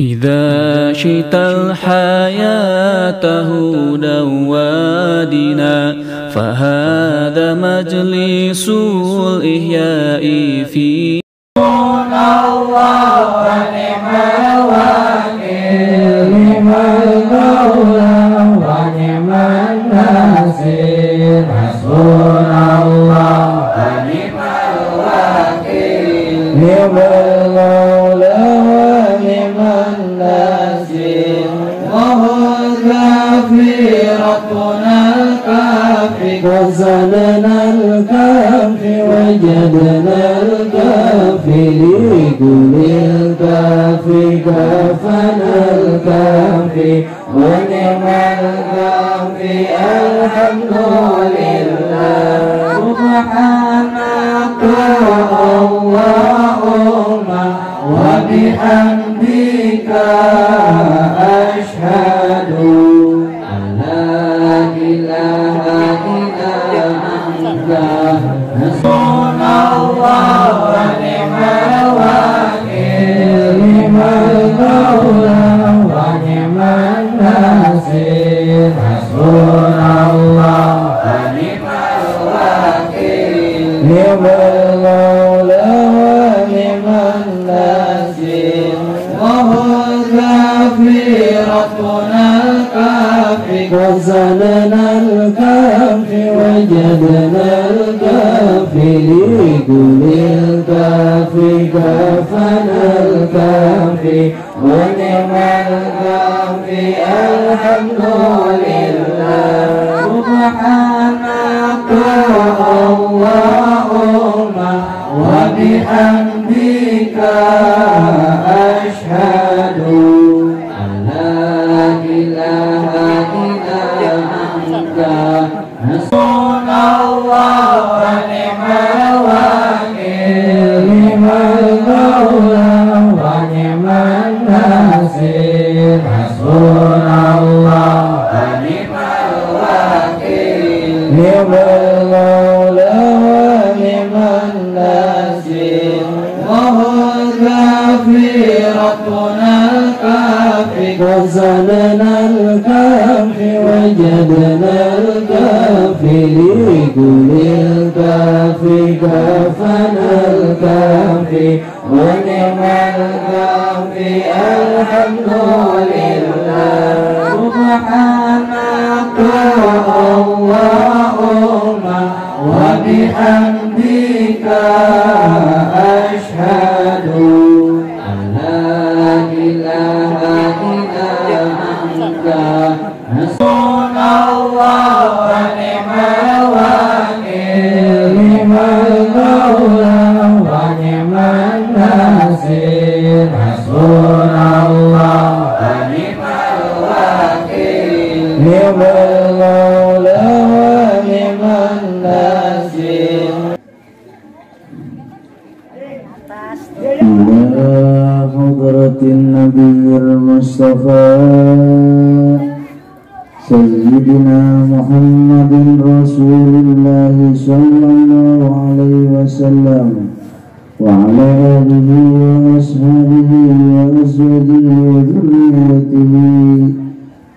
إذا شئت الحياة هدى وادنا فهذا مجلس الإحياء فيه الله ونعم الوكيل نعم المولى ونعم النصير حسبنا الله ونعم الوكيل نعم المولى ونعم النصير وهو الكافي ربنا الكافي غزلنا الكافي وجدنا الكافي لكل الكافي كفنا الكافي ونعم الكافي الحمد لله سبحانك اللهم وبحمدك أشهد أن لا إله إلا أنت حسبنا الله ونعم الوكيل نعم المولى ونعم النصير حسبنا الله ونعم الوكيل نعم المولى ونعم النصير وهو الكافي ربنا الكافي غزلنا الكافي وجدنا الكافي لكل الكافي كفنا الكافي ونعم الكافي الحمد لله سبحانك اللهم وبحمدك أشهد أن لا إله إلا أنت حسبنا الله ونعم الوكيل نعم المولى ونعم النصير حسبنا الله ونعم الوكيل نعم المولى ونعم النصير وهو الكافي ربنا الكافي غزلنا الكافي وجدنا الكافي لكل الكافي كفنا الكافي ونعم الكافي الحمد لله سبحانك اللهم وبحمدك أشهد أن لا إله إلا أنت حسبنا الله ونعم الوكيل نعم المولى ونعم النصير حسبنا الله ونعم الوكيل نعم المولى ونعم النصير إلى حضرة النبي المصطفى سيدنا محمد رسول الله صلى الله عليه وسلم وعلى آله وأصحابه وأزواجه وذريته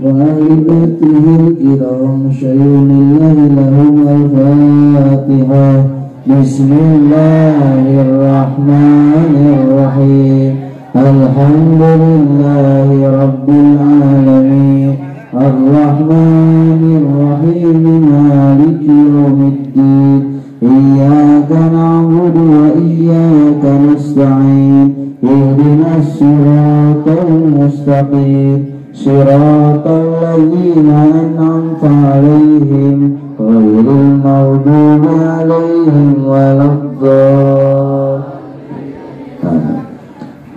وأهل بيته الكرام شيوخ الله لهم الفاتحة بسم الله الرحمن الرحيم الحمد لله رب العالمين الرحمن الرحيم مالك يوم الدين إياك نعبد وإياك نستعين اهدنا الصراط المستقيم صراط الذين أنعمت عليهم غير المغضوب عليهم ولا الضالين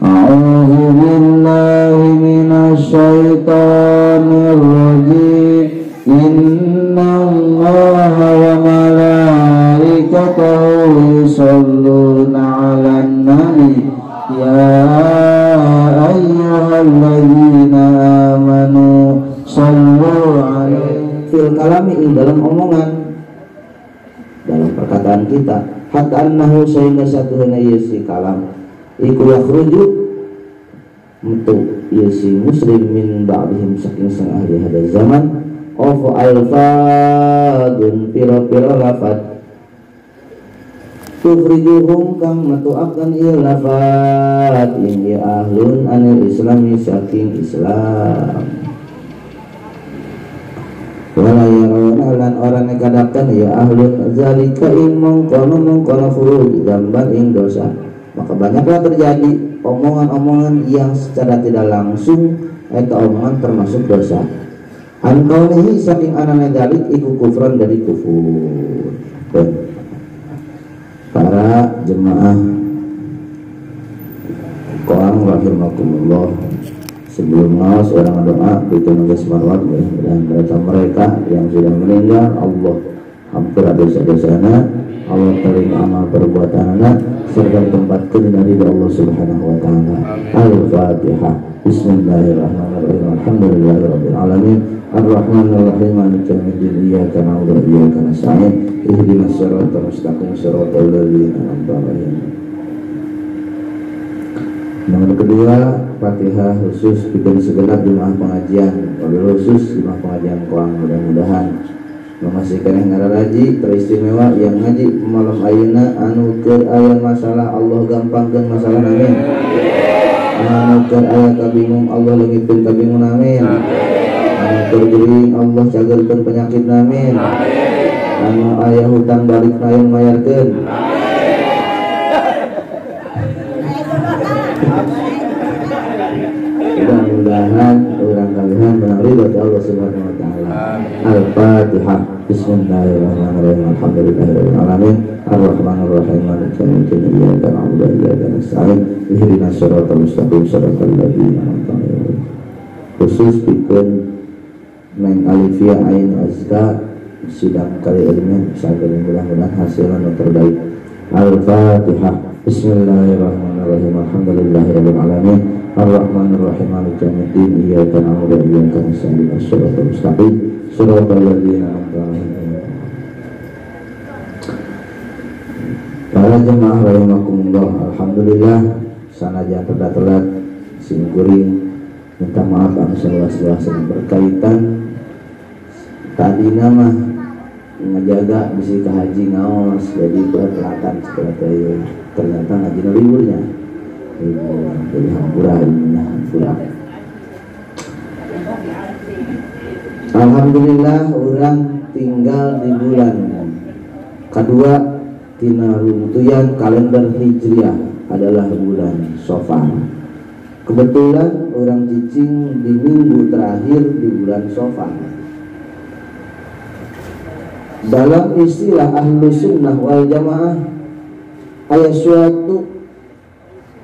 أعوذ بالله من الشيطان الرجيم إن الله وملائكته يصلون على النبي يا أيها الذين آمنوا صلوا عليه fil kalami dalam omongan, dalam perkataan kita, hatta annahu sehingga satuhuna ieu si kalam iku yakhruju untuk si muslim min ba'dihim saking sang ahli hada zaman of alfadun pira-pira lafad tukhrijuhum kang matu'akan ieu lafad ing ahlun anil islami saking Islam wala yarawna lan orang nekadakan ya ahlun zalika ing mongkono furuj gambar ing dosa. Maka banyaklah terjadi omongan-omongan yang secara tidak langsung eta omongan termasuk dosa. Ankaunihi saking anane dalik iku kufran dari kufur. Para jemaah Qur'an rahimakumullah, sebelum ngawas orang doa itu nulis marwat dan mereka yang sudah meninggal Allah hampir dosa-dosana Allah terima amal perbuatanana serta tempatkan dari Allah Subhanahu wa taala. Al-Fatihah. Bismillahirrahmanirrahim. Alhamdulillahirabbil alamin. Arrahmanirrahim. Maliki yaumiddin. Iyyaka na'budu wa iyyaka nasta'in. Ihdinas siratal mustaqim. Siratal ladzina an'amta 'alaihim. Nomor kedua, Fatihah khusus bikin segenap jemaah pengajian. Wabil khusus jemaah pengajian Koang, mudah-mudahan memastikan yang ngararaji teristimewa yang ngaji malam ayeuna anu keur aya masalah Allah gampangkeun masalah amin. Anu keur aya kabingung Allah leungitkeun kabingung amin. Anu keur geuring Allah cagerkeun penyakit amin. Anu aya hutang balik hayang mayarkeun. Mudah-mudahan orang kalian menang ridho Allah Subhanahu wa taala. Al-Fatihah. Bismillahirrahmanirrahim. Alhamdulillahirabbil alamin. Arrahmanirrahim. Maliki yaumiddin. Iyyaka na'budu wa iyyaka nasta'in. Ihdinas siratal mustaqim. Siratal ladzina an'amta 'alaihim. Khusus pikeun Neng Alifia Ain Azka sidang kali ilmiah saged mudah-mudahan hasilna nu terbaik. Al-Fatihah. Bismillahirrahmanirrahim. Alhamdulillahirabbil alamin. Ar-Rahmanir-Rahim. Maliki yaumiddin. Iyyaka na'budu wa iyyaka nasta'in. Shiratal mustaqim. Shiratal ladzina an'amta 'alaihim. Para jemaah rahimakumullah, alhamdulillah sanajan telat sing kuring minta maaf anu seluas-luasna berkaitan tadi nama ngejaga bisi ka haji ngaos jadi berkelatan seperti ternyata ngaji liburnya jadi hampura ini hampura. Alhamdulillah orang tinggal di bulan kedua tina runtuyan kalender Hijriah adalah bulan Safar. Kebetulan orang cicing di minggu terakhir di bulan Safar. Dalam istilah ahlu sunnah wal jamaah aya suatu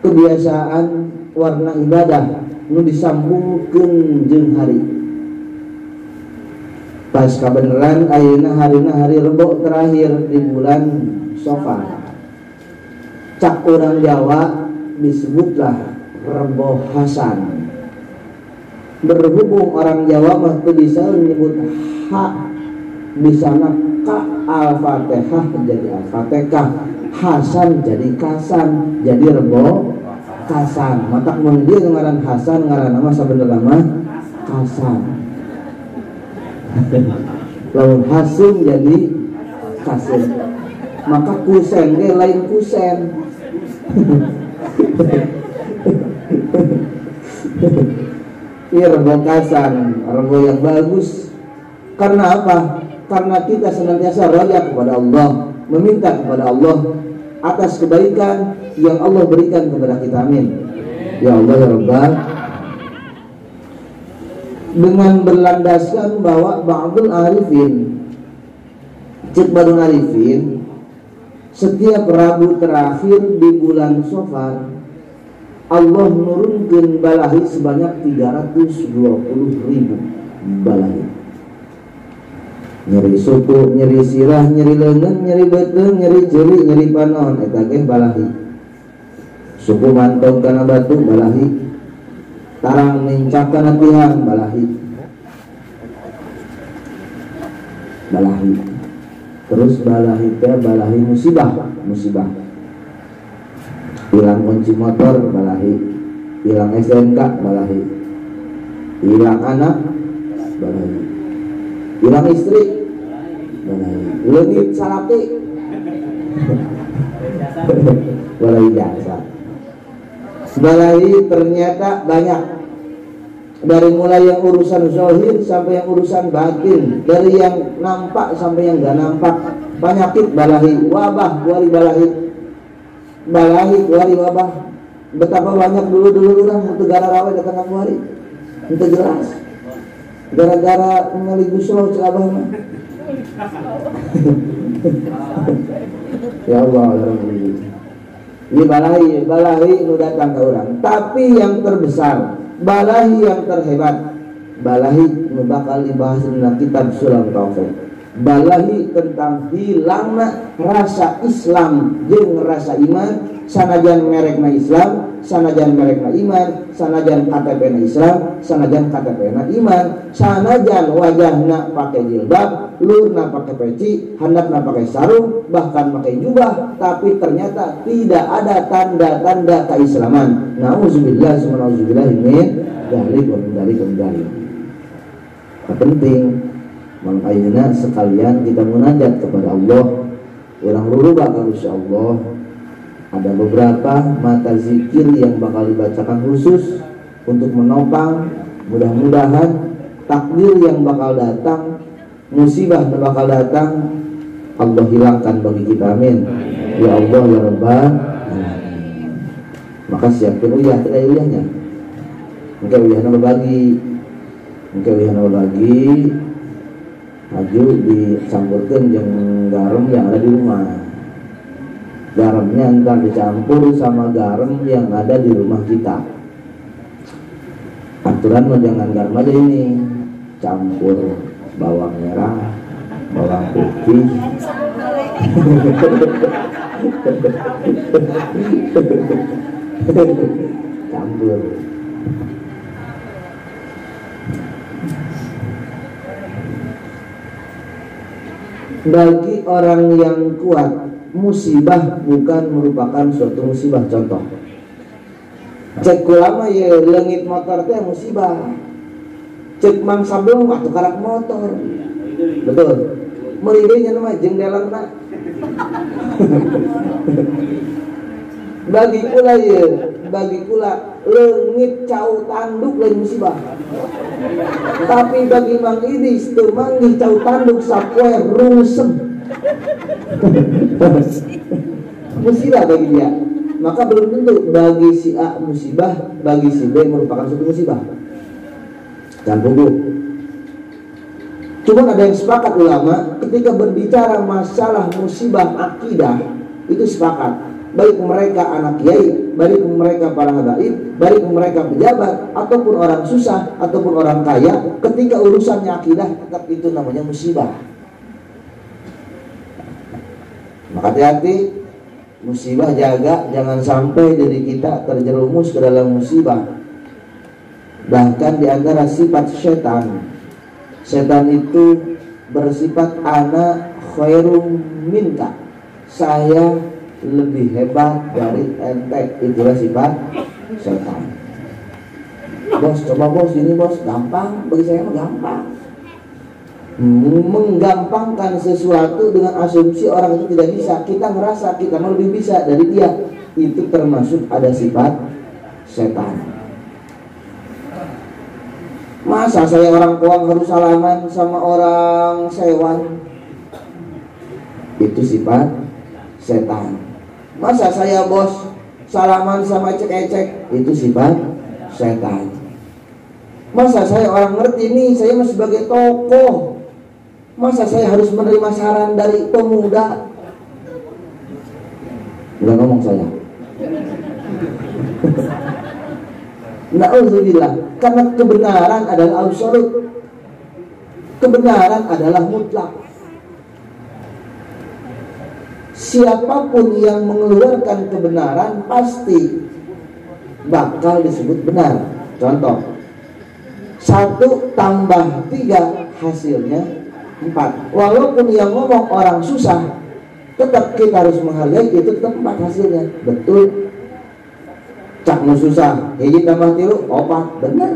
kebiasaan warna ibadah nu disambungkeun jeung hari. Pas kabeneran ayeuna harina hari Rebo terakhir di bulan Safar. Cak orang Jawa disebutlah Rebo Hasan. Berhubung orang Jawa mah teu bisa menyebut ha bisa ka Al-Fatihah jadi Al-Fatihah, Hasan jadi Kasan, jadi Rebo Kasan. Mata mun dia ngaran Hasan ngaran nama sabenerna mah Kasan. Lalu Hasim jadi Kasim. Maka kusen ge lain kusen. Ini Rebo Kasan, Rebo yang bagus. Karena apa? Karena kita senantiasa roja kepada Allah, meminta kepada Allah atas kebaikan yang Allah berikan kepada kita. Amin. Ya Allah ya Rabbal. Dengan berlandaskan bahwa ba'dul arifin, cek badun arifin, setiap Rabu terakhir di bulan Safar Allah nurunkeun balahi sebanyak 320.000 balahi. Nyeri suku, nyeri sirah, nyeri leungeun, nyeri beuteung, nyeri ceuri, nyeri panon, eta ge balahi. Suku mantong kana batu balahi. Tarang nincak kana tiang balahi. Balahi. Terus balahi teh balahi musibah. Hilang kunci motor balahi. hilang STNK balahi, hilang anak balahi, hilang istri balahi, leungit salaki balahi jasa. Balahi ternyata banyak, dari mulai yang urusan zahir sampai yang urusan batin, dari yang nampak sampai yang gak nampak. Penyakit balahi, wabah wali balahi, balahi wali wabah. Betapa banyak dulu orang untuk gara rawa datang aku hari itu jelas gara-gara ngeligus lo celabah mah. Ya Allah, ini balahi nu datang ke orang. Tapi yang terbesar, balahi yang terhebat, balahi nu bakal dibahas dalam kitab Sulam Taufik. Balahi tentang hilangna rasa Islam jeung rasa iman, sanajan merekna Islam, sanajan merekna iman, sanajan KTP-na Islam, sanajan KTP-na iman, sanajan wajahna pakai jilbab, lurna pakai peci, handapna pakai sarung, bahkan pakai jubah, tapi ternyata tidak ada tanda-tanda keislaman. Nauzubillah min dzalik wa min dzalik. Penting makanya sekalian kita munajat kepada Allah. Orang rubah kalau insyaallah ada beberapa mata zikir yang bakal dibacakan khusus untuk menopang, mudah-mudahan takdir yang bakal datang, musibah yang bakal datang Allah hilangkan bagi kita, amin ya Allah ya Rabbal alamin. Maka siapkan uyah, tidak uyahnya mungkin uyahnya berbagi maju dicampurkan yang garam yang ada di rumah. Garamnya entar dicampur sama garam yang ada di rumah kita. Aturan mah jangan garam aja ini, campur bawang merah, bawang putih, campur. Bagi orang yang kuat, musibah bukan merupakan suatu musibah. Contoh, cek ulama ya leungit motor teh musibah. Cek mang sablong mah tukarak motor. Betul. Meridenya nama jengdelanna. Bagi pula leungit cau tanduk lain musibah. Tapi bagi Mang Idis teu manggih cau tanduk sapoe rusem. Musibah bagi dia. Maka belum tentu bagi si A musibah, bagi si B merupakan suatu musibah. Dan tunggu. Cuma ada yang sepakat ulama ketika berbicara masalah musibah akidah itu sepakat. Baik mereka anak kiai, baik mereka para habaib, baik mereka pejabat, ataupun orang susah, ataupun orang kaya, ketika urusannya akidah, tetap itu namanya musibah. Maka hati-hati, musibah jaga, jangan sampai diri kita terjerumus ke dalam musibah. Bahkan di antara sifat setan itu bersifat ana khairum minka, saya lebih hebat dari ente. Itulah sifat setan. Bos, coba bos, ini bos, gampang. Bagi saya mah gampang. Menggampangkan sesuatu dengan asumsi orang itu tidak bisa. Kita ngerasa kita lebih bisa dari dia. Itu termasuk ada sifat setan. Masa saya orang Kuang harus salaman sama orang Sewan? Itu sifat setan. Masa saya bos salaman sama ecek-ecek? Itu sifat setan. Masa saya orang ngerti nih, saya masih sebagai tokoh, masa saya harus menerima saran dari pemuda? Udah ngomong saya. Na'udzubillah. Karena kebenaran adalah absolut, kebenaran adalah mutlak. Siapapun yang mengeluarkan kebenaran pasti bakal disebut benar. Contoh, 1 tambah 3 hasilnya 4. Walaupun yang ngomong orang susah, tetap kita harus menghargai itu tetap 4 hasilnya. Betul. cak nu susah hiji tambah 3 4, bener.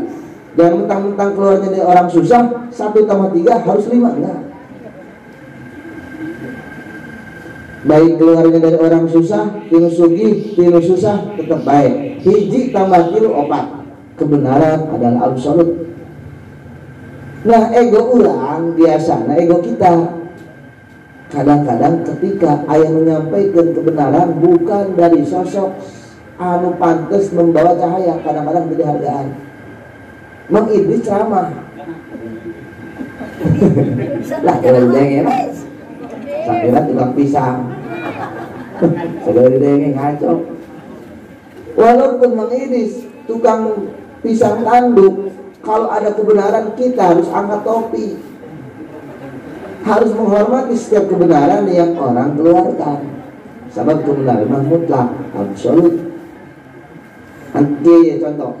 Jangan mentang-mentang keluarnya dari orang susah 1 tambah 3 harus 5, enggak. Baik keluarnya dari orang susah, tinu sugih, tinu susah tetap baik. Hiji tambah 3 4, kebenaran adalah absolut. Nah ego orang biasa, nah ego kita kadang-kadang ketika ayah menyampaikan kebenaran bukan dari sosok anu pantas membawa cahaya, kadang-kadang jadi hargaan. Mang Idris ceramah lah kalau dengeng sakira tukang pisang segala dengeng ngaco. Walaupun Mang Idris tukang pisang tanduk, kalau ada kebenaran kita harus angkat topi, harus menghormati setiap kebenaran yang orang keluarkan. Sebab kebenaran mutlak, absolut. Nanti contoh,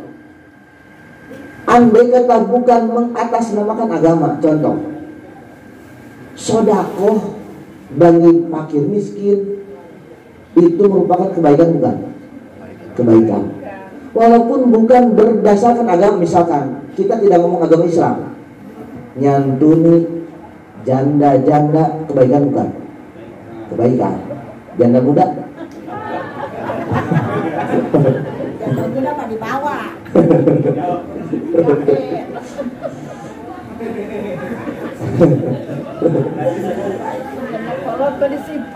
andai kata bukan mengatasnamakan agama, contoh sodakoh bagi fakir miskin itu merupakan kebaikan, bukan? Kebaikan. Walaupun bukan berdasarkan agama, misalkan kita tidak ngomong agama Islam, nyantuni janda-janda kebaikan, bukan? Kebaikan. Janda muda janda muda mah dibawa.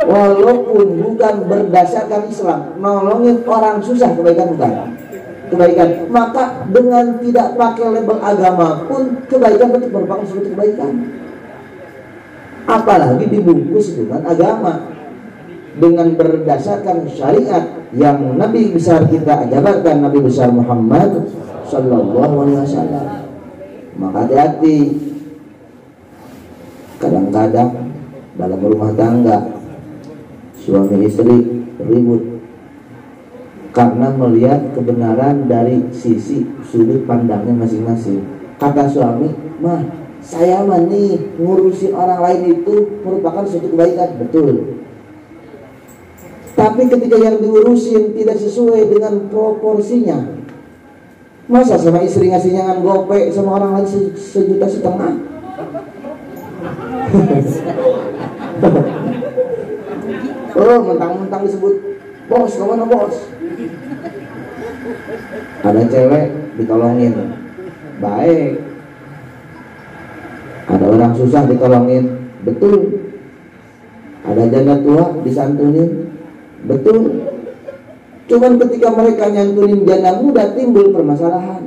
Walaupun bukan berdasarkan Islam, nolongin orang susah kebaikan, bukan? Kebaikan. Maka dengan tidak pakai label agama pun kebaikan itu merupakan suatu kebaikan. Apalagi dibungkus dengan agama, dengan berdasarkan syariat yang Nabi besar kita ajarkan, Nabi besar Muhammad Sallallahu Alaihi Wasallam. Maka hati-hati. Kadang-kadang dalam rumah tangga suami istri ribut karena melihat kebenaran dari sisi sudut pandangnya masing-masing. Kata suami, mah saya mah nih ngurusin orang lain itu merupakan suatu kebaikan, betul. Tapi ketika yang diurusin tidak sesuai dengan proporsinya, masa sama istri ngasih nyangan gope sama orang lain 1,5 juta? Oh, mentang-mentang disebut bos, kemana bos? Ada cewek ditolongin, baik. Ada orang susah ditolongin, betul. Ada janda tua disantunin, betul. Cuman ketika mereka nyantunin janda muda timbul permasalahan,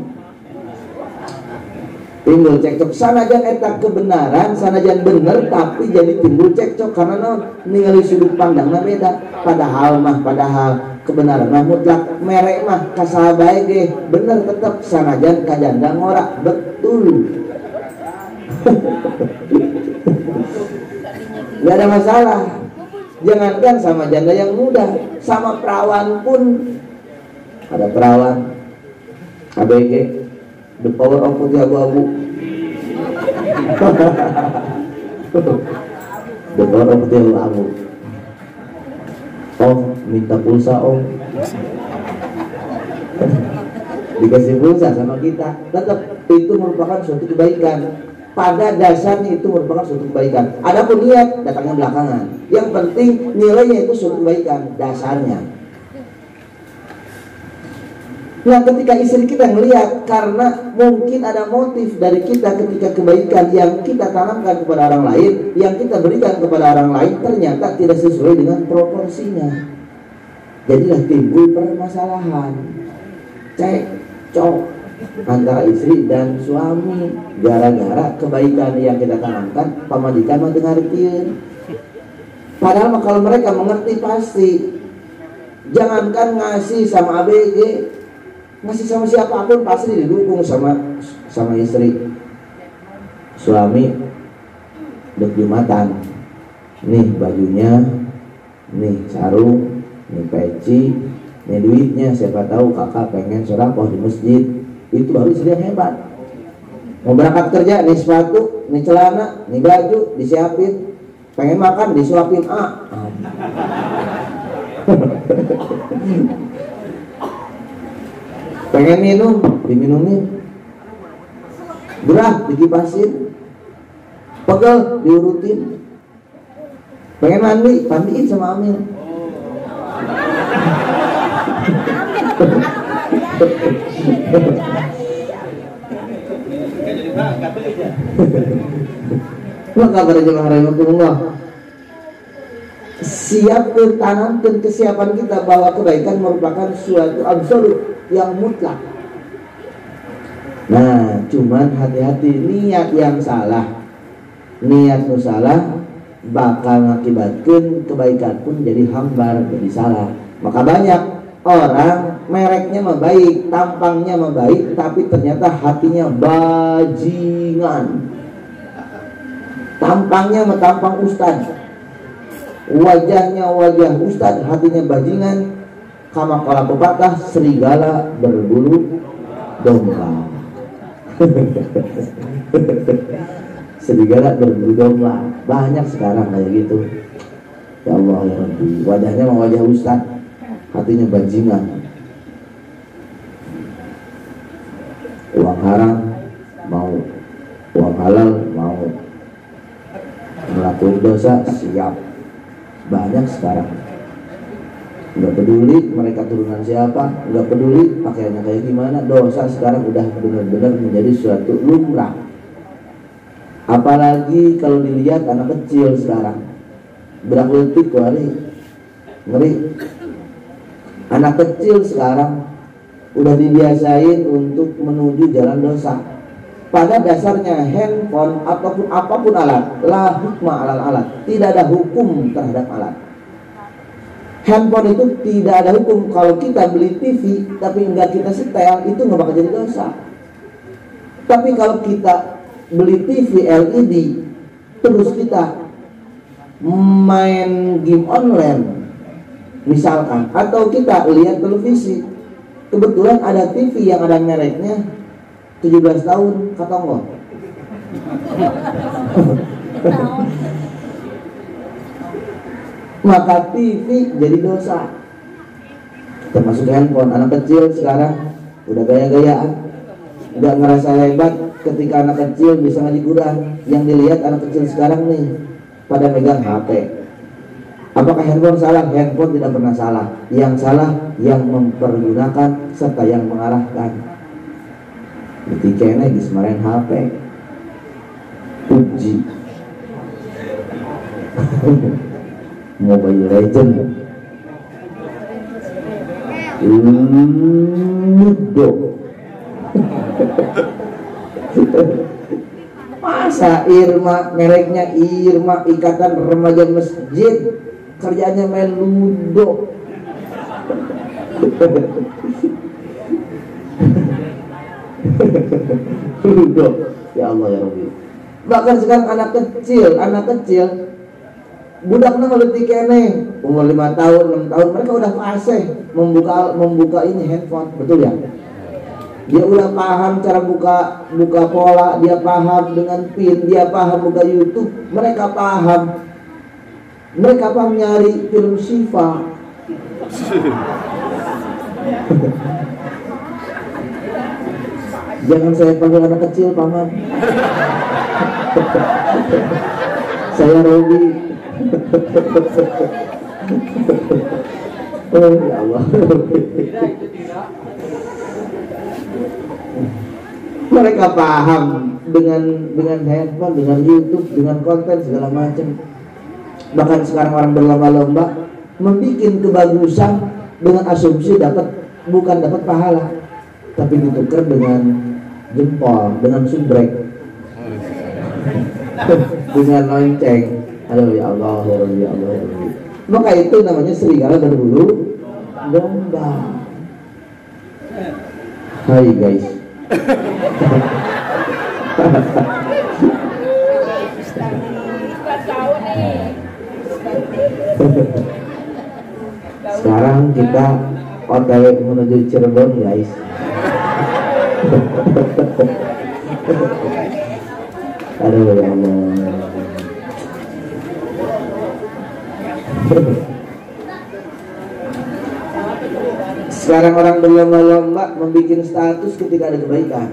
timbul cekcok. Sanajan eta kebenaran, sanajan bener, tapi jadi timbul cekcok karena ningali sudut pandangnya beda. Padahal kebenaran mah mutlak, merek mah kasal bae ge bener tetep, sanajan kajanda ngorak, betul. Gak ada masalah. Jangankan sama janda yang muda, sama perawan pun. Ada perawan ABG, the power of putih abu-abu. The power of putih abu-abu. Om minta pulsa om. Dikasih pulsa sama kita, tetap itu merupakan suatu kebaikan. Pada dasarnya itu merupakan suatu kebaikan. Adapun niat datangnya belakangan. Yang penting nilainya itu suatu kebaikan dasarnya. Nah, ketika istri kita melihat, karena mungkin ada motif dari kita ketika kebaikan yang kita tanamkan kepada orang lain, yang kita berikan kepada orang lain ternyata tidak sesuai dengan proporsinya, jadilah timbul permasalahan, cekcok antara istri dan suami gara-gara kebaikan yang kita tanamkan. Pamajikan mah dengarkeun. Padahal kalau mereka mengerti pasti, jangankan ngasih sama ABG, ngasih sama siapapun pasti didukung sama istri. Suami dek Jumatan, nih bajunya, nih sarung, nih peci, nih duitnya. Siapa tahu kakak pengen sedekah di masjid, itu baru istri yang hebat. Mau berangkat kerja, nih sepatu, nih celana, nih baju disiapin. Pengen makan disuapin Pengen minum, diminumin. Gerah, dikipasin. Pegel, diurutin. Pengen mandi, mandiin sama Amil. Maka para jemaah rahimakumullah, siap tanamkan kesiapan kita bahwa kebaikan merupakan suatu absolut yang mutlak. Nah, cuman hati-hati niat yang salah. Niat nu salah bakal mengakibatkan kebaikan pun jadi hambar, jadi salah. Maka banyak orang mereknya mah baik, tampangnya mah baik, tapi ternyata hatinya bajingan. Tampangnya mah tampang ustad, wajahnya wajah ustad, hatinya bajingan. Kama kala pepatah, serigala berbulu domba. Serigala berbulu domba banyak sekarang kayak gitu. Ya Allah ya Rabbi, wajahnya mah wajah ustad, hatinya bajingan. Uang haram mau, uang halal mau, melakukan dosa siap. Banyak sekarang. Nggak peduli mereka turunan siapa, nggak peduli pakaiannya kayak gimana, dosa sekarang udah benar-benar menjadi suatu lumrah. Apalagi kalau dilihat anak kecil sekarang, berak-letik kali, ngeri. Anak kecil sekarang udah dibiasain untuk menuju jalan dosa. Pada dasarnya handphone ataupun apapun alat, la hukma alal alat, tidak ada hukum terhadap alat. Handphone itu tidak ada hukum. Kalau kita beli TV tapi enggak kita setel, itu nggak bakal jadi dosa. Tapi kalau kita beli TV LED terus kita main game online misalkan, atau kita lihat televisi, kebetulan ada TV yang ada mereknya 17 tahun, kata enggak? Maka TV jadi dosa. Termasuk handphone. Anak kecil sekarang udah gaya-gayaan, udah ngerasa hebat ketika anak kecil bisa ngaji Quran. Yang dilihat anak kecil sekarang nih pada megang HP. Apakah handphone salah? Handphone tidak pernah salah. Yang salah yang mempergunakan serta yang mengarahkan. Ketika ini semarahin HP, PUBG, Mobile Legend, Ludo. Masa Irma, mereknya Irma, Ikatan Remaja Masjid, kerjanya main Ludo. Ludo. Ya Allah ya Rabbi. Bahkan sekarang anak kecil budaknya ngelutik kene umur 5 tahun, 6 tahun, mereka udah fasih membuka ini handphone, betul ya? Dia udah paham cara buka pola, dia paham dengan PIN, dia paham buka YouTube, mereka paham nyari film Syifa. Jangan saya panggil anak kecil, paman. Saya Robi. Oh ya Allah. Mereka paham dengan handphone, dengan YouTube, dengan konten segala macam. Bahkan sekarang orang berlomba-lomba membuat kebagusan dengan asumsi bukan dapat pahala, tapi ditukar dengan jempol, dengan subrek, dengan lonceng. Aduh ya Allah, ya Allah, ya Allah, ya Allah. Maka itu namanya serigala berbulu domba. Hai guys. Sekarang kita OTW menuju Cirebon guys. Aduh ya Allah. Sekarang orang berlomba-lomba membuat status ketika ada kebaikan,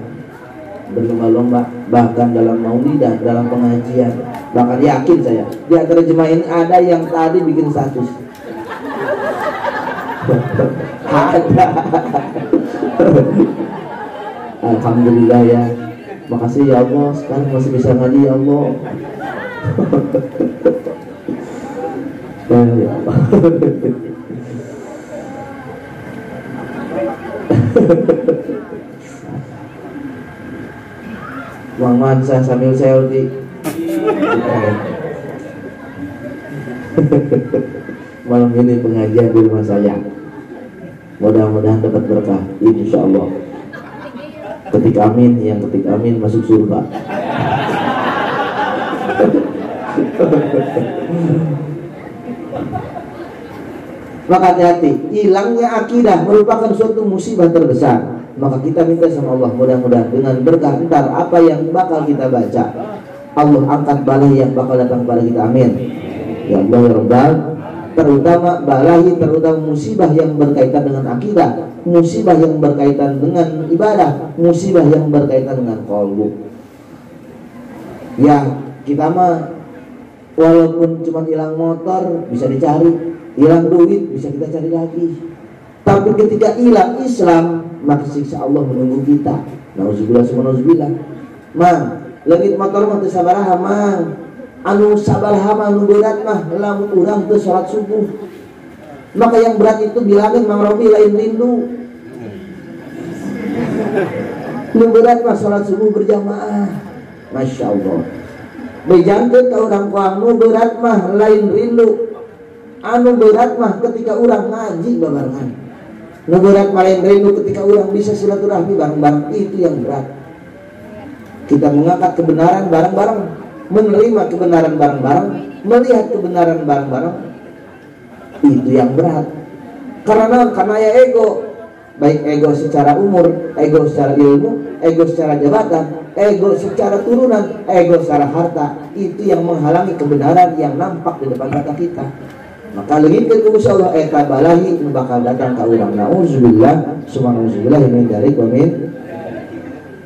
berlomba-lomba bahkan dalam maulidah, dalam pengajian. Bahkan yakin saya di antara jemaah ini ada yang tadi bikin status. Ada. Alhamdulillah ya, makasih ya Allah, sekarang masih bisa ngaji ya Allah. Ya Allah. Bang Mansa sambil selfie. Malam ini pengajian di rumah saya. Mudah-mudahan dapat berkah, insya Allah. Ketik amin, yang ketik amin masuk surga. Maka hati-hati, hilangnya akidah merupakan suatu musibah terbesar. Maka kita minta sama Allah, mudah-mudahan dengan berkah ntar apa yang bakal kita baca, Allah angkat balahi yang bakal datang kepada kita, amin. Ya Allah ya Rabbal, terutama balahi, terutama musibah yang berkaitan dengan akidah, musibah yang berkaitan dengan ibadah, musibah yang berkaitan dengan qalbu. Ya kita mah walaupun cuma hilang motor bisa dicari, hilang duit bisa kita cari lagi. Tapi ketika hilang Islam, maka siksa Allah menunggu kita. Nauzubillah summa nauzubillah. Mang, leungit motor mah teu sabaraha mang. Anu sabaraha mah nu berat mah lamun urang teu salat subuh. Maka yang berat itu bilangin Mang Robi lain rindu. Nu berat mah salat subuh berjamaah. Masya Allah. Bejangkeun ka urang kuang nu berat mah lain rindu. Anu berat mah ketika urang ngaji babarengan. Nu berat mah lain rindu ketika urang bisa silaturahmi bareng-bareng, itu yang berat. Kita mengangkat kebenaran bareng-bareng, menerima kebenaran bareng-bareng, melihat kebenaran bareng-bareng, itu yang berat. Karena ya ego, baik ego secara umur, ego secara ilmu, ego secara jabatan, ego secara turunan, ego secara harta, itu yang menghalangi kebenaran yang nampak di depan mata kita. Maka leungitkeun ku insyaallah eta balahi nu bakal datang ka urang. Nauzubillah summa nauzubillah min dzalik wa min.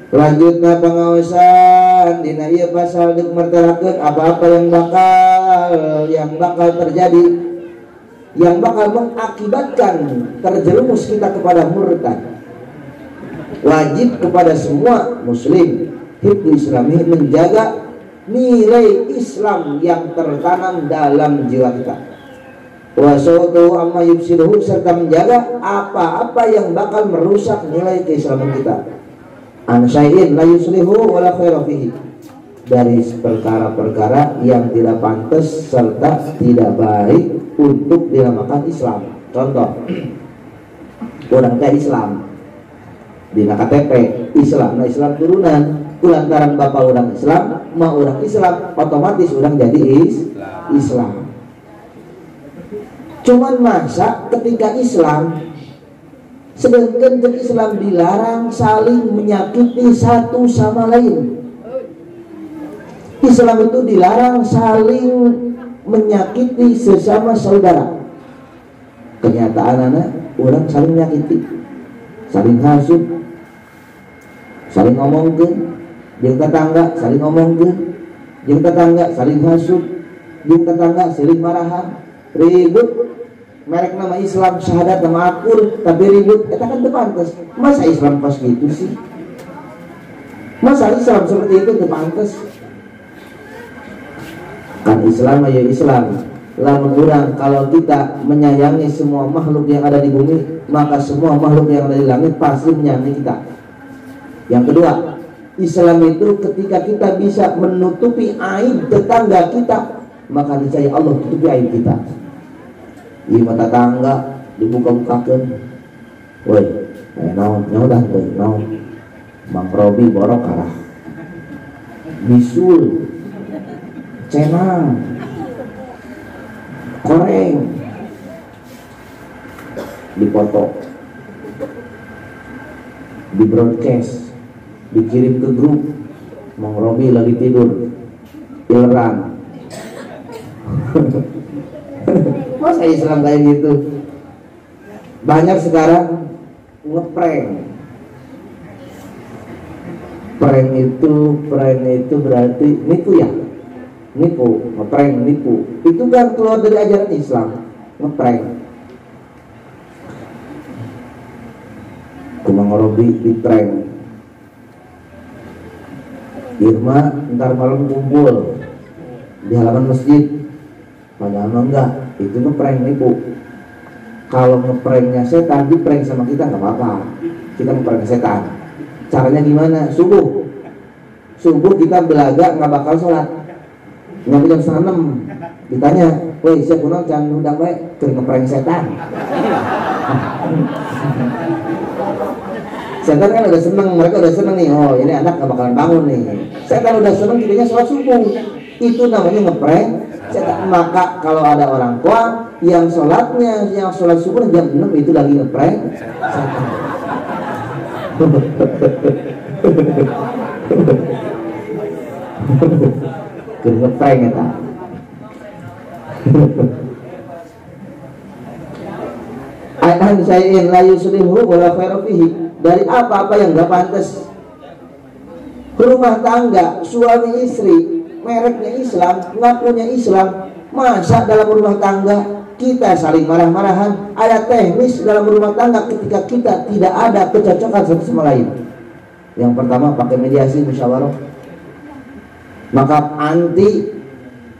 Lanjutna pengawasan dina ieu pasal deuk mertelakeun apa-apa yang bakal terjadi, yang bakal mengakibatkan terjerumus kita kepada murtad. Wajib kepada semua muslim hifdz islami menjaga nilai Islam yang tertanam dalam jiwa kita. Wasautu amma yufsiduhu, serta menjaga apa-apa yang bakal merusak nilai keislaman kita. An syai'in la yuslihu wa la khaira fihi, dari perkara-perkara yang tidak pantas serta tidak baik untuk dinamakan Islam. Contoh, orang ke Islam dina KTP Islam, nah Islam turunan, kulantaran bapak orang Islam, ma orang Islam, otomatis orang jadi Islam. Cuman masa ketika Islam, sedangkan Islam dilarang saling menyakiti satu sama lain. Islam itu dilarang saling menyakiti sesama saudara. Kenyataan anak orang saling menyakiti, saling hasut, saling ngomongkeun, jeung tetangga saling ngomongkeun, jeung tetangga saling hasut, jeung tetangga saling marahan, ribut. Merek nama Islam, syahadat nama akur, tapi ribut, kita kan pantas. Masa Islam pas gitu sih? Masa Islam seperti itu pantas? Kan Islam ya Islam. Lamun urang kalau kita menyayangi semua makhluk yang ada di bumi, maka semua makhluk yang ada di langit pasti menyayangi kita. Yang kedua, Islam itu ketika kita bisa menutupi aib tetangga kita, maka niscaya Allah tutupi aib kita. Di mata tangga dibuka-bukakan, woi, naon nyaudah tuh, naon, Mang Robi borok arah, bisul, cenang, koreng, dipoto, di broadcast, dikirim ke grup, Mang Robi lagi tidur, ileran. Masa Islam kayak gitu? Banyak sekarang ngeprank. Prank itu berarti nipu ya, nipu, ngeprank, nipu. Itu kan keluar dari ajaran Islam, ngeprank. Kumang Robi di prank. Irma ntar malam kumpul di halaman masjid, padahal enggak, itu ngeprank, nipu. Kalau ngepranknya setan, di prank sama kita nggak apa-apa, kita ngeprank setan. Caranya gimana? Subuh kita belaga nggak bakal sholat, nyampe jam 5:30 ditanya, woi siap kunang jangan undang baik ke ngeprank setan. Setan kan udah seneng, mereka udah seneng nih, oh ini anak gak bakalan bangun nih. Setan udah seneng, kitanya sholat subuh. Itu namanya ngeprank setan. Maka kalau ada orang tua yang sholatnya, yang sholat subuh jam 6 itu lagi ngeprank setan. Ngeprank ya tak? An syai'in la yuslihu wa la khairu fihi, dari apa-apa yang gak pantas. Rumah tangga suami istri mereknya Islam, ngakunya Islam, masa dalam rumah tangga kita saling marah-marahan, ada teknis dalam rumah tangga ketika kita tidak ada kecocokan satu sama lain. Yang pertama pakai mediasi musyawarah. Maka anti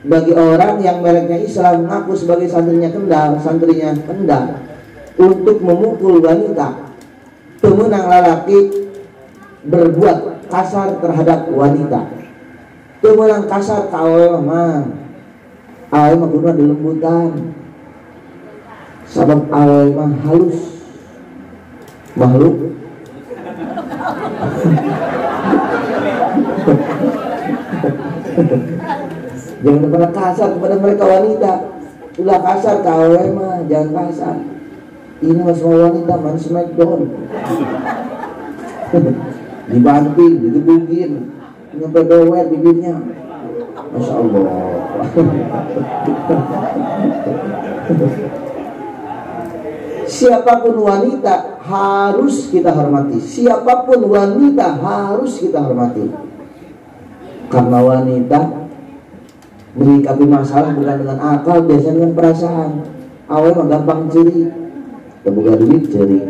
bagi orang yang mereknya Islam, ngaku sebagai santrinya Kendal untuk memukul wanita, pemenang lelaki berbuat kasar terhadap wanita, pemenang kasar kawal mah guna dilembutan, sabab awal mah halus makhluk. Jangan pernah kasar kepada mereka wanita. Udah kasar kawal mah jangan kasar. Ini mas wanita man smackdown. Dibanting, digebukin, nyampe doer bibirnya. Masya Allah. Siapapun wanita harus kita hormati. Siapapun wanita harus kita hormati. Karena wanita menyikapi masalah bukan dengan akal, biasanya dengan perasaan. Awalnya mah gampang ciri, kebuka duit ciri,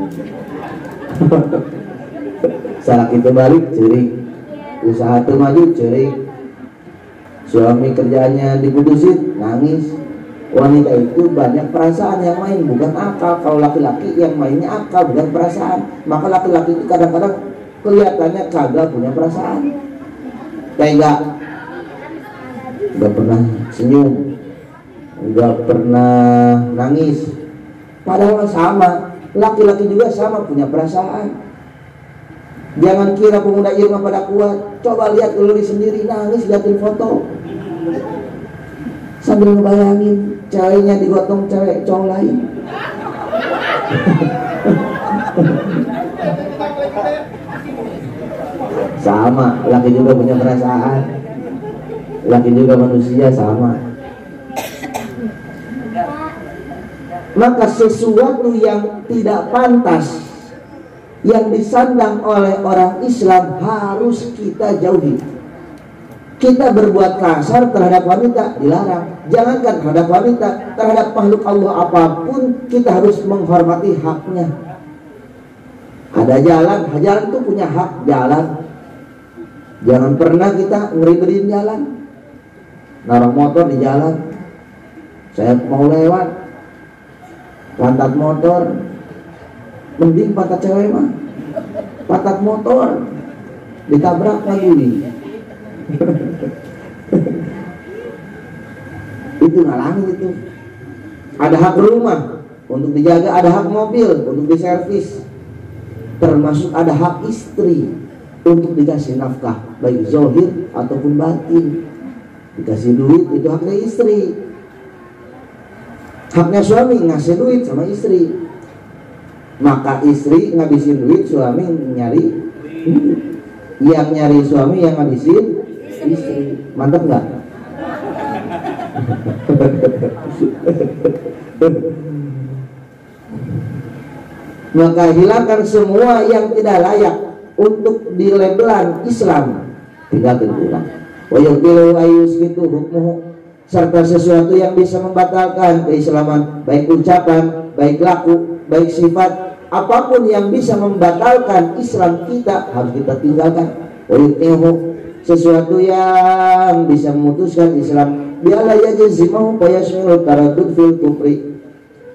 salah kita balik ciri, usaha tuh maju ciri, suami kerjanya diputusin nangis. Wanita itu banyak perasaan yang main, bukan akal. Kalau laki-laki yang mainnya akal bukan perasaan. Maka laki-laki itu kadang-kadang kelihatannya kagak punya perasaan, tega, gak pernah senyum, gak pernah nangis. Padahal sama, laki-laki juga sama punya perasaan. Jangan kira pemuda Irma pada kuat. Coba lihat dulu sendiri, nangis liatin foto sambil ngebayangin ceweknya digotong cewek cowok lain. Sama, laki juga punya perasaan, laki juga manusia sama. Maka sesuatu yang tidak pantas yang disandang oleh orang Islam harus kita jauhi. Kita berbuat kasar terhadap wanita dilarang. Jangankan terhadap wanita, terhadap makhluk Allah apapun kita harus menghormati haknya. Ada jalan itu punya hak jalan. Jangan pernah kita ngeri-ngeriin jalan. Naruh motor di jalan, saya mau lewat, pantat motor, mending pantat cewek mah, pantat motor ditabrak lagi. Itu ngalangin itu. Ada hak rumah untuk dijaga, ada hak mobil untuk diservis, termasuk ada hak istri untuk dikasih nafkah baik zahir ataupun batin. Dikasih duit itu haknya istri. Haknya suami ngasih duit sama istri. Maka istri ngabisin duit, suami nyari. Yang nyari suami, yang ngabisin istri. Mantap nggak? Maka hilangkan semua yang tidak layak untuk dilabelan Islam, tinggalkan pulang. Wa yuqilu ayyusbitu hukmuhu, serta sesuatu yang bisa membatalkan keislaman, baik ucapan, baik laku, baik sifat, apapun yang bisa membatalkan Islam kita harus kita tinggalkan. Wa yuqilu, sesuatu yang bisa memutuskan Islam, biala yajzimahu fa yashmilu taraddud fil kufri,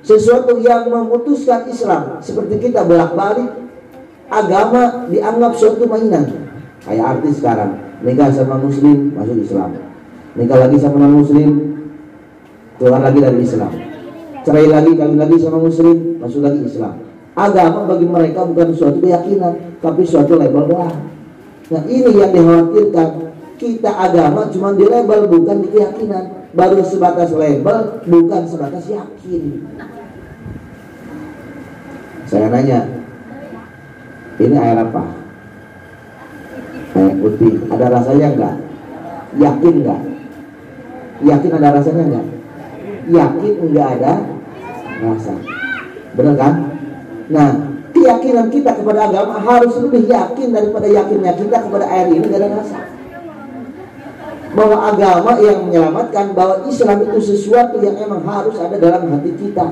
sesuatu yang memutuskan Islam, seperti kita bolak-balik agama dianggap suatu mainan. Kayak artis sekarang nikah sama muslim masuk Islam, nikah lagi sama non muslim keluar lagi dari Islam, cerai lagi, kawin lagi sama muslim masuk lagi Islam. Agama bagi mereka bukan suatu keyakinan, tapi suatu label doang. Nah ini yang dikhawatirkan, kita agama cuma di label bukan di keyakinan, baru sebatas label bukan sebatas yakin. Saya nanya, ini air apa? Air putih, ada rasanya enggak? Yakin enggak? Yakin ada rasanya enggak? Yakin enggak ada rasa, benar kan? Nah, keyakinan kita kepada agama harus lebih yakin daripada yakinnya kita kepada air ini gak ada rasa. Bahwa agama yang menyelamatkan, bahwa Islam itu sesuatu yang emang harus ada dalam hati kita.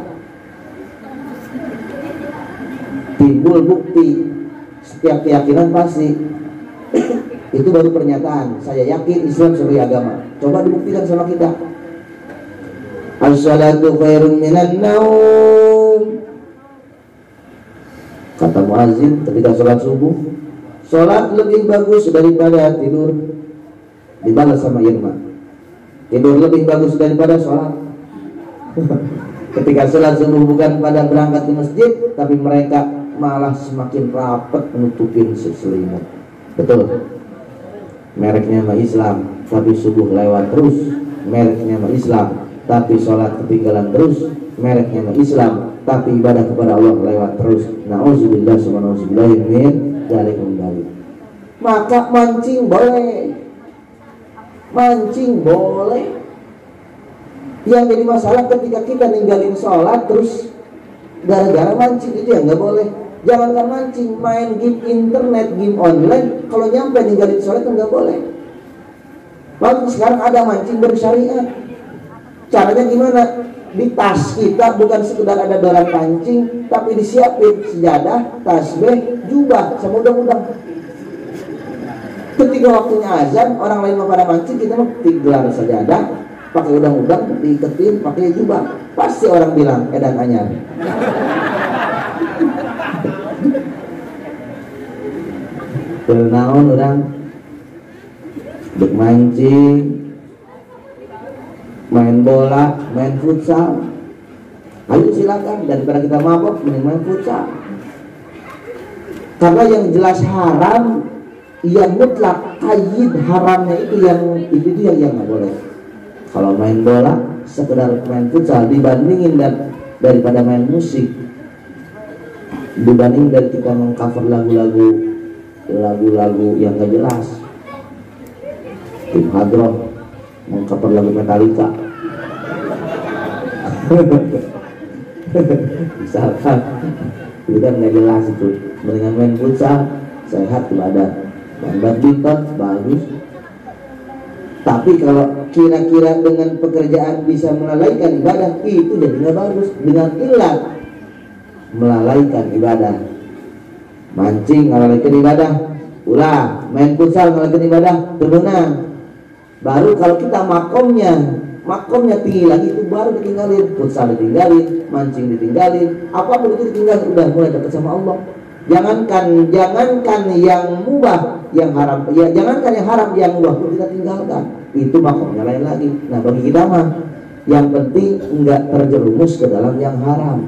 Timbul bukti, setiap keyakinan pasti itu baru pernyataan, saya yakin Islam sebagai agama. Coba dibuktikan sama kita. As-salatu khairun minan naum, kata muazzin ketika sholat subuh, sholat lebih bagus daripada tidur. Dibalas sama Irma, tidur lebih bagus daripada sholat. Ketika sholat subuh bukan pada berangkat ke masjid, tapi mereka malah semakin rapat menutupin selimut. Betul, mereknya mah Islam, tapi subuh lewat terus. Mereknya mah Islam, tapi sholat ketinggalan terus. Mereknya mah Islam, tapi ibadah kepada Allah lewat terus. Na'udzubillah subhanallah min dzalikum dzalik. Maka mancing boleh, mancing boleh. Yang jadi masalah ketika kita ninggalin sholat terus gara-gara mancing, itu ya nggak boleh. Jangankan mancing, main game internet, game online, kalau nyampe ninggalin sholat itu nggak boleh. Lalu sekarang ada mancing bersyariat. Caranya gimana? Di tas kita bukan sekedar ada barang pancing, tapi disiapin sejadah, tasbih, jubah, sama udang-udang. Ketika waktunya azan, orang lain mau pada mancing, kita mau gelar sajadah, pakai udang-udang, diiketin, pakai jubah. Pasti orang bilang edan anyar. Bernaon orang dek mancing, main bola, main futsal. Ayo silakan, daripada kita mabok mending main futsal. Karena yang jelas haram, yang mutlak kaid haramnya itu yang nggak boleh. Kalau main bola sekedar main futsal dibandingin daripada main musik, dibanding dari kita mengcover lagu-lagu yang gak jelas. Tim Hadroh mengcover lagu Metallica. Misalkan itu kan gak jelas itu. Mendingan main futsal, sehat badan. Dan badminton bagus. Tapi kalau kira-kira dengan pekerjaan bisa melalaikan ibadah, itu jadi nggak bagus. Dengan ilat melalaikan ibadah, mancing melalaikan ibadah, ulah main futsal melalaikan ibadah, temenan. Baru kalau kita makomnya tinggi lagi, itu baru ditinggalin. Futsal ditinggalin, mancing ditinggalin, apapun itu ditinggalin, udah mulai dekat sama Allah. Jangankan yang mubah, yang haram, ya jangankan yang haram, yang mubah pun kita tinggalkan. Itu makomnya lain lagi. Nah bagi kita mah yang penting enggak terjerumus ke dalam yang haram.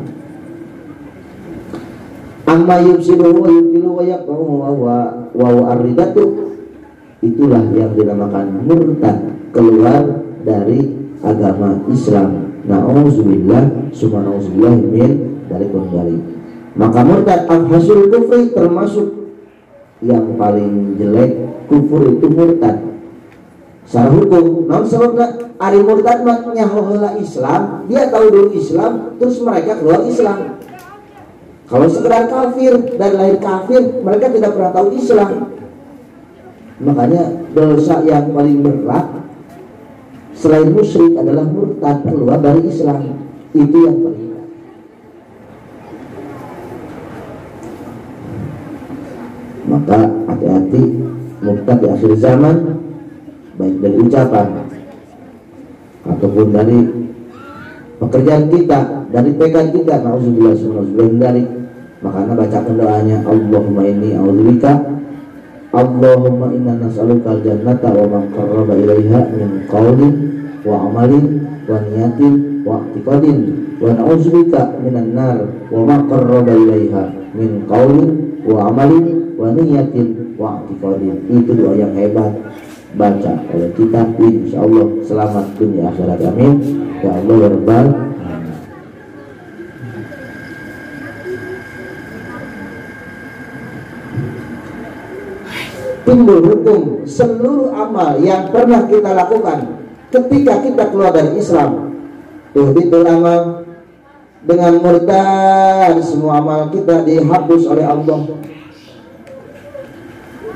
Amma yubsiduhu wa yubtilu wa yaqruhu wa ar-ridatu, itulah yang dinamakan murtad, keluar dari agama Islam. Na'udzubillah subhanallah min dzalik. Maka murtad afhasul kufri, termasuk yang paling jelek kufur itu murtad. Secara hukum, namun sebabnya ari murtad maknya heula Islam, dia tahu dulu Islam, terus mereka keluar Islam. Kalau sekedar kafir dan lahir kafir, mereka tidak pernah tahu Islam. Makanya dosa yang paling berat selain musyrik adalah murtad, keluar dari Islam. Itu yang paling berat. Maka hati-hati murtad di akhir zaman, baik dari ucapan ataupun dari pekerjaan kita, dari pegang kita. Nauzubillah dari. Makanya bacakan doanya, Allahumma inni a'udzubika, Allahumma inna nas'aluka al-jannata wa man qarraba ilaiha min qawlin wa amalin wa niyatin wa i'tiqadin, wa na'udzubika minan nar wa ma qarraba ilaiha min qawlin wa amalin wa niyatin wa i'tiqadin. Itu doa yang hebat, baca oleh kita, insyaallah selamat dunia akhirat. Amin ya Allah ya Rabbal. Timbul hukum seluruh amal yang pernah kita lakukan ketika kita keluar dari Islam. Tuhbitul amal, dengan murtad semua amal kita dihapus oleh Allah.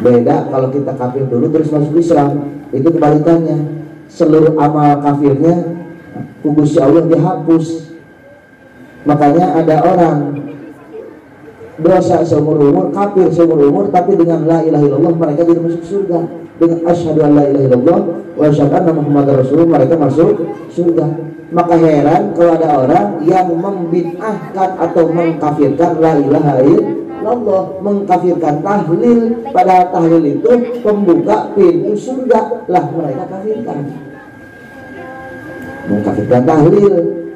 Beda kalau kita kafir dulu terus masuk Islam, itu kebalikannya. Seluruh amal kafirnya Gusti Allah dihapus. Makanya ada orang dosa seumur umur, kafir seumur umur, tapi dengan la ilaha illallah mereka tidak masuk surga. Dengan asyhadu an la ilaha illallah wa asyhadu anna muhammadar rasulullah mereka masuk surga. Maka heran kalau ada orang yang membid'ahkan atau mengkafirkan la ilaha illallah, mengkafirkan tahlil, padahal tahlil itu pembuka pintu surga, lah mereka kafirkan. Mengkafirkan tahlil.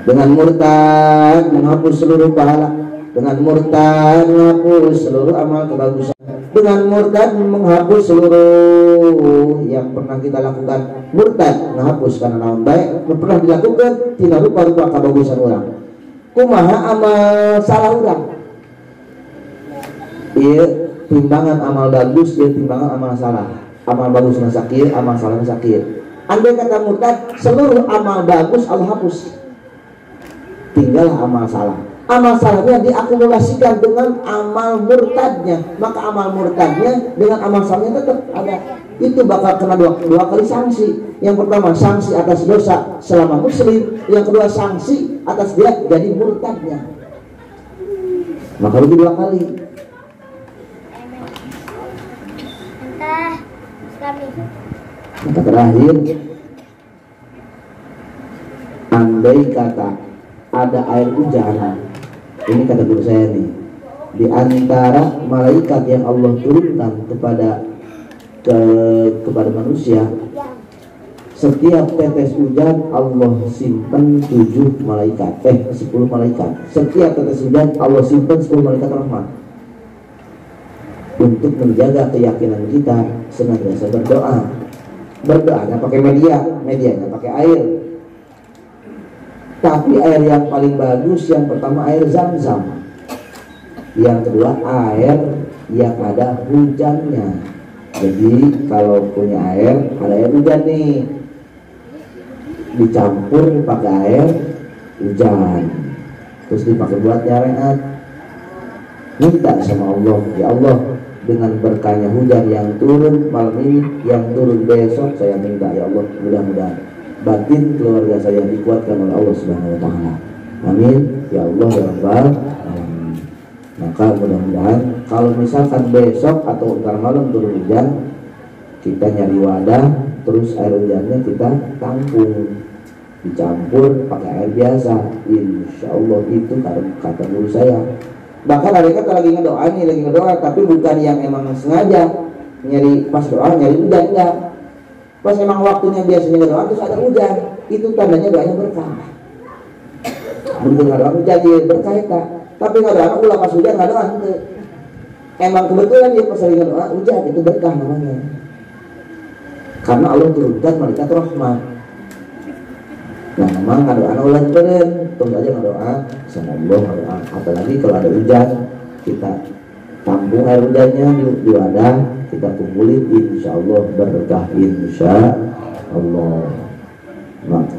Dengan murtad menghapus seluruh pahala, dengan murtad menghapus seluruh amal kebagusan, dengan murtad menghapus seluruh yang pernah kita lakukan. Murtad menghapus karena naon baik pernah dilakukan, tidak rupa-rupa kebagusan orang. Kumaha amal salah orang. Iya, timbangan amal bagus, dia timbangan amal salah. Amal bagus sakit, amal salah sakit. Andai kata murtad, seluruh amal bagus Allah hapus, tinggal amal salah. Amal salahnya diakumulasikan dengan amal murtadnya, maka amal murtadnya dengan amal salahnya tetap ada. Itu bakal kena dua kali sanksi. Yang pertama sanksi atas dosa selama muslim, yang kedua sanksi atas dia jadi murtadnya, maka rugi dua kali. Maka terakhir, andai kata ada air hujan, ini kata guru saya nih, di antara malaikat yang Allah turunkan kepada manusia, setiap tetes hujan Allah simpan 7 malaikat, 10 malaikat. Setiap tetes hujan Allah simpan 10 malaikat rahmat untuk menjaga keyakinan kita senantiasa berdoa. Berdoanya pakai medianya pakai air. Tapi air yang paling bagus, yang pertama air Zam-Zam, yang kedua air yang ada hujannya. Jadi kalau punya air, ada air hujan nih, dicampur pakai air hujan, terus dipakai buat nyareat. Minta sama Allah, ya Allah, dengan berkahnya hujan yang turun malam ini, yang turun besok, saya minta ya Allah, mudah-mudahan batin keluarga saya dikuatkan oleh Allah Subhanahu wa taala. Amin ya Allah ya Rabbal alamin. Maka mudah-mudahan kalau misalkan besok atau ntar malam turun hujan, kita nyari wadah, terus air hujannya kita tampung, dicampur pakai air biasa. Insya Allah itu kata guru saya. Bahkan ada kata lagi ngedoa, tapi bukan yang emang sengaja nyari pas doa nyari hujan, enggak. Pas emang waktunya biasanya doa terus ada hujan, itu tandanya doanya berkah. Begitu nggak doa hujan dia berkah ya, tapi nggak doa ulah pas hujan nggak doa itu. Emang kebetulan dia pas lagi doa hujan, itu berkah namanya. Karena Allah turunkan malaikat rahmat. Nah memang nggak doa ulah beren, terus aja nggak doa sama Allah nggak doa. Apalagi kalau ada hujan, kita tampung air hujannya di wadah, kita kumpulin, insya Allah berkah, insya Allah. Maka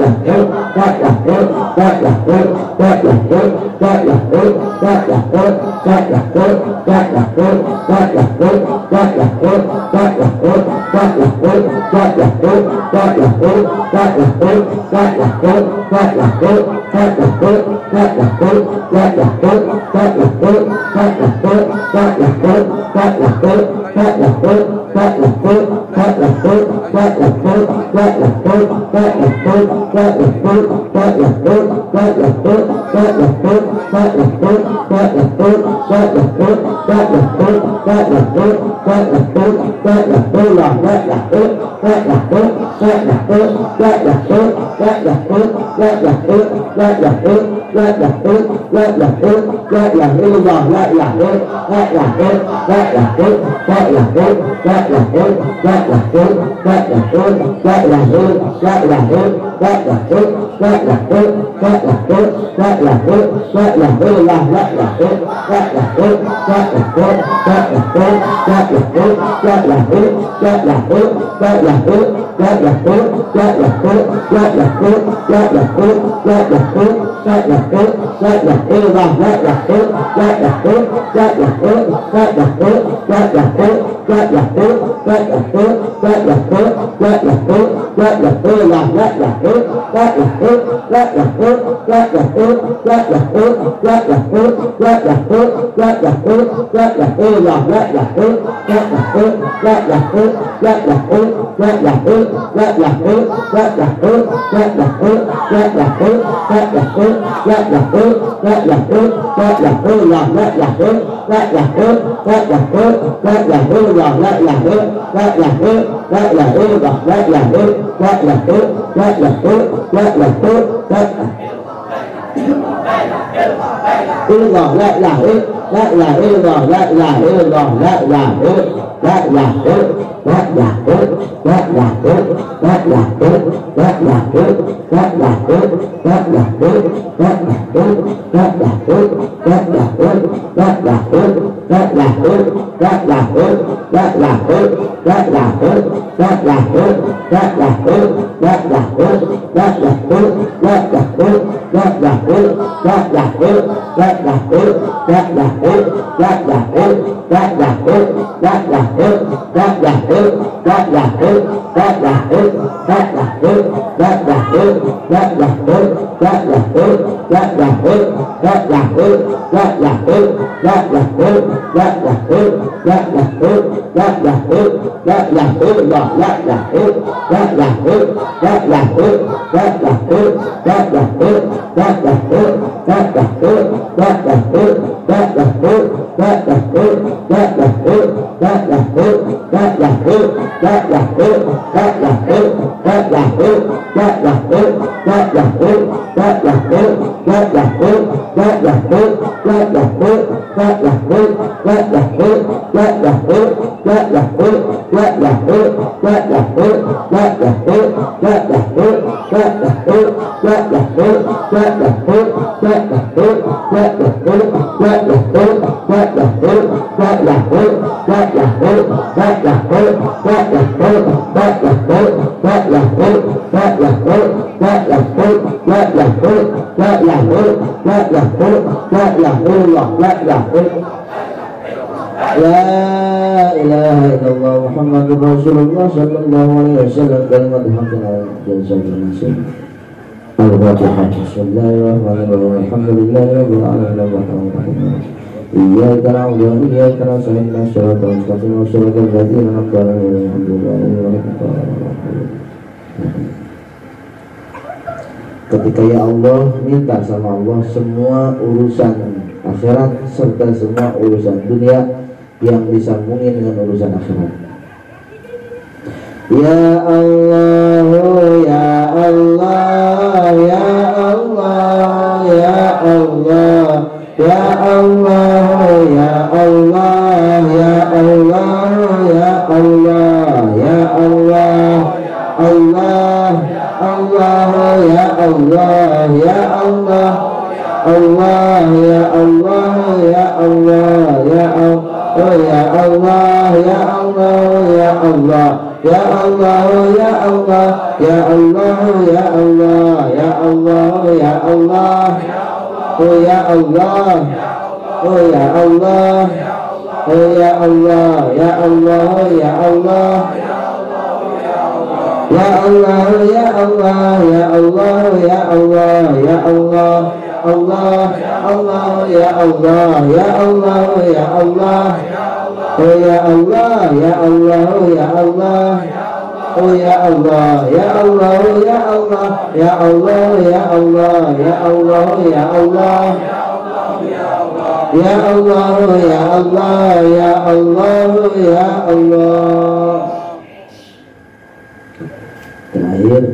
la La ilaha illallah Muhammadur Rasulullah sallallahu alaihi wasallam. Kalimat Al-Fatihah. Bismillahirrahmanirrahim. Alhamdulillahirabbil alamin. Iyyaka na'budu wa iyyaka nasta'in. Shiratal mustaqim shiratal ladzina an'amta 'alaihim ghairil maghdubi 'alaihim. Ketika ya Allah minta sama Allah semua urusan akhirat serta semua urusan dunia yang disambungin dengan urusan akhirat. Ya Allah, ya Allah, ya Allah, ya Allah, ya Allah, ya Allah, ya Allah, ya Allah, ya Allah, Allah, Allah, ya Allah, ya Allah, Allah, ya Allah, ya Allah, ya Allah. Oh ya Allah, ya Allah, ya Allah, ya Allah, ya Allah, ya Allah, ya Allah, ya Allah, ya Allah, oh ya Allah, oh ya Allah, oh ya Allah, ya Allah, ya Allah, ya Allah, ya Allah, ya Allah, ya Allah, ya Allah. Allah, Allah, ya Allah, ya Allah, ya Allah, oh ya Allah, ya Allah, ya Allah, oh ya Allah, ya Allah, ya Allah, ya Allah, ya Allah, ya Allah, ya Allah, ya Allah, ya Allah, ya Allah, ya Allah. Terakhir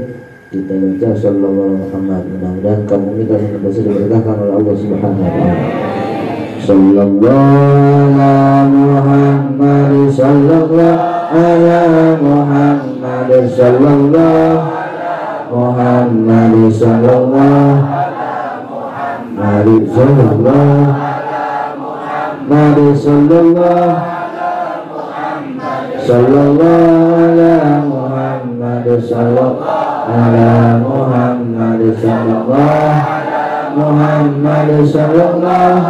kita baca sallallahu alaihi Muhammad, mudah-mudahan kamu ini kan bisa diberkahkan oleh Allah Subhanahu wa taala. Sallallahu ala Muhammad, sallallahu ala Muhammad, sallallahu Muhammad, sallallahu Muhammad, sallallahu Muhammad, sallallahu ala Muhammad, sallallahu ala Muhammad, sallallahu Muhammad, sallallahu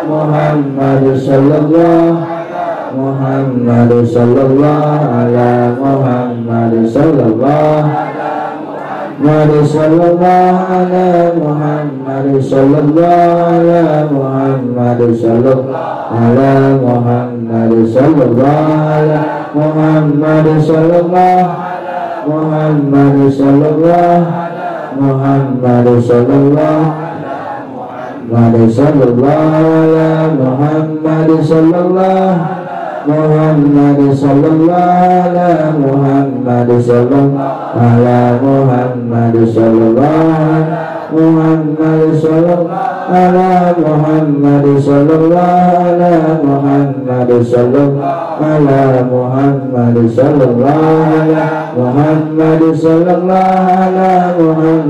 Muhammad, sallallahu Muhammad, sallallahu ala Muhammad, sallallahu Muhammad, sallallahu ala Muhammad, sallallahu ala Muhammad, sallallahu ala Muhammad, sallallahu ala Muhammad, sallallahu Muhammad, sallallahu Muhammad, sallallahu Muhammad, sallallahu ala Muhammad, sallallahu Muhammad, sallallahu ala Muhammad, sallallahu ala Muhammad, sallallahu Muhammad, sallallahu ala Muhammad, sallallahu ala Muhammad, sallallahu ala Muhammad, sallallahu ala Muhammad, sallallahu ala Muhammad, sallallahu ala Muhammad,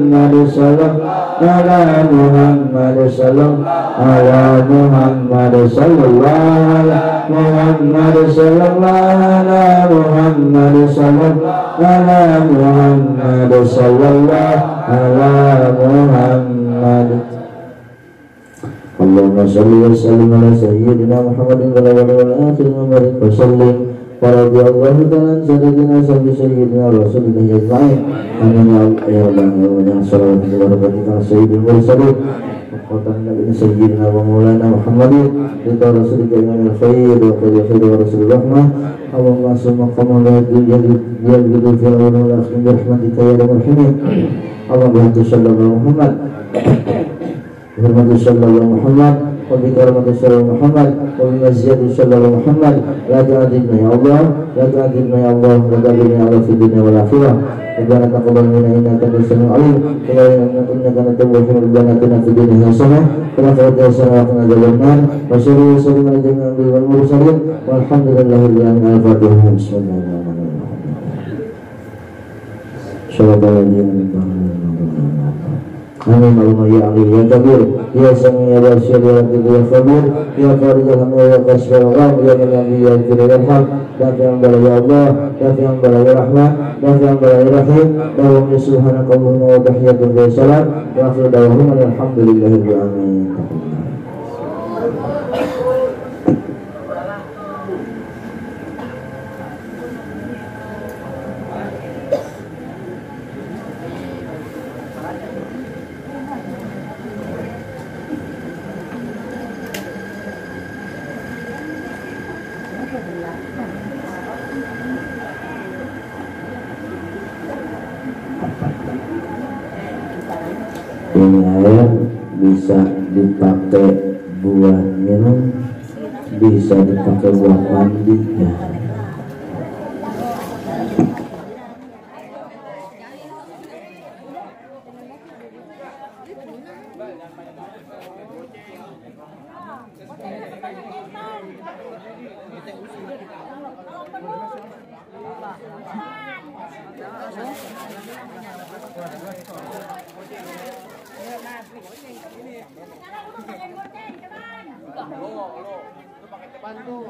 sallallahu ala Muhammad, sallallahu ala Muhammad, sallallahu ala Muhammad, sallallahu ala Muhammad, sallallahu ala Muhammad. Allahumma shalli wa sallim ala sayyidina Muhammadin wa ala alihi wa sahbihi wa sallim. Wa radhiyallahu ta'ala an sayyidina Rasulillah ajma'in. Amin ya rabbal alamin. Sallallahu alaihi wa sallam sayyidil mursalin. Qatan nabi sayyidina wa maulana Muhammadin wa rasulika imamil khair wa khair wa rasulur rahmah. Allahumma summa qamala yadil fil awwal wal akhir bi rahmatika ya arhamar rahimin. Allahumma sallallahu Muhammad. Hormati sallallahu Muhammad wa bi karamati sallallahu Muhammad wa bi mazdiyati sallallahu Muhammad. La tu'adzibna ya Allah, la tu'adzibna ya Allah, la tu'adzibna ya Allah fi dunya wal akhirah. Rabbana taqabbal minna innaka antas samiul alim wa innaka antat tawwabur rahim. Rabbana atina fid dunya hasanah wa fil akhirati hasanah wa qina adzabannar. Wa sallallahu ala jami'il anbiya'i wal mursalin walhamdulillahirabbil alamin. Al-Fatihah. Bismillahirrahmanirrahim. Sallallahu alaihi wa sallam. Amin. Allahumma ya Ali ya Kabir ya Sami ya Rasyid ya Latif ya Khabir ya Farij alhamdulillah ya Kashfir al-Gham ya Nabi ya Kirim al-Ham. Dafi yang bala ya Allah, dafi yang bala ya Rahman, dafi yang bala ya Rahim. Dawam ya subhanakallahumma wa tahiyatun wa salam wa akhiru dawahum alhamdulillahirabbil alamin. Ini air bisa dipakai buat minum, bisa dipakai buat mandi ya. Bantu.